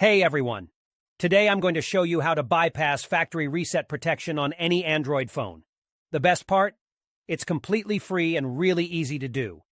Hey everyone! Today I'm going to show you how to bypass factory reset protection on any Android phone. The best part? It's completely free and really easy to do.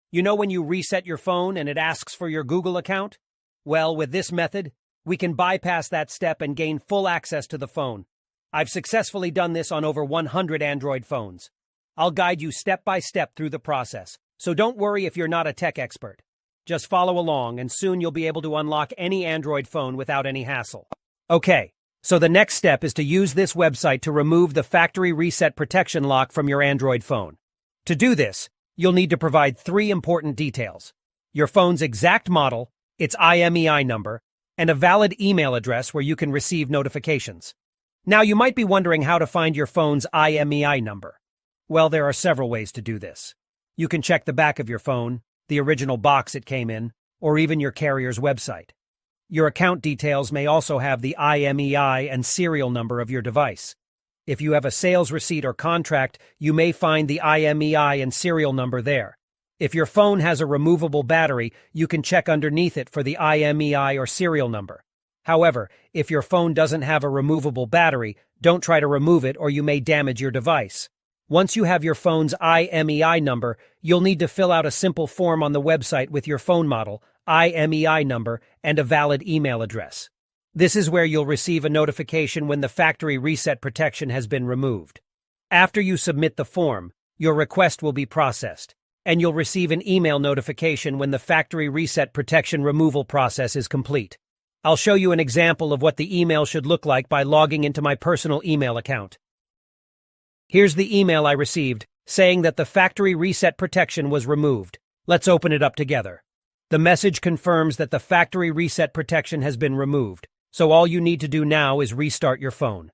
You know when you reset your phone and it asks for your Google account? Well, with this method, we can bypass that step and gain full access to the phone. I've successfully done this on over 100 Android phones. I'll guide you step by step through the process, so don't worry if you're not a tech expert. Just follow along and soon you'll be able to unlock any Android phone without any hassle. Okay, so the next step is to use this website to remove the factory reset protection lock from your Android phone. To do this, you'll need to provide 3 important details: your phone's exact model, its IMEI number, and a valid email address where you can receive notifications. Now you might be wondering how to find your phone's IMEI number. Well, there are several ways to do this. You can check the back of your phone, the original box it came in, or even your carrier's website. Your account details may also have the IMEI and serial number of your device. If you have a sales receipt or contract, you may find the IMEI and serial number there. If your phone has a removable battery, you can check underneath it for the IMEI or serial number. However, if your phone doesn't have a removable battery, don't try to remove it or you may damage your device. Once you have your phone's IMEI number, you'll need to fill out a simple form on the website with your phone model, IMEI number, and a valid email address. This is where you'll receive a notification when the factory reset protection has been removed. After you submit the form, your request will be processed, and you'll receive an email notification when the factory reset protection removal process is complete. I'll show you an example of what the email should look like by logging into my personal email account. Here's the email I received, saying that the factory reset protection was removed. Let's open it up together. The message confirms that the factory reset protection has been removed, so all you need to do now is restart your phone.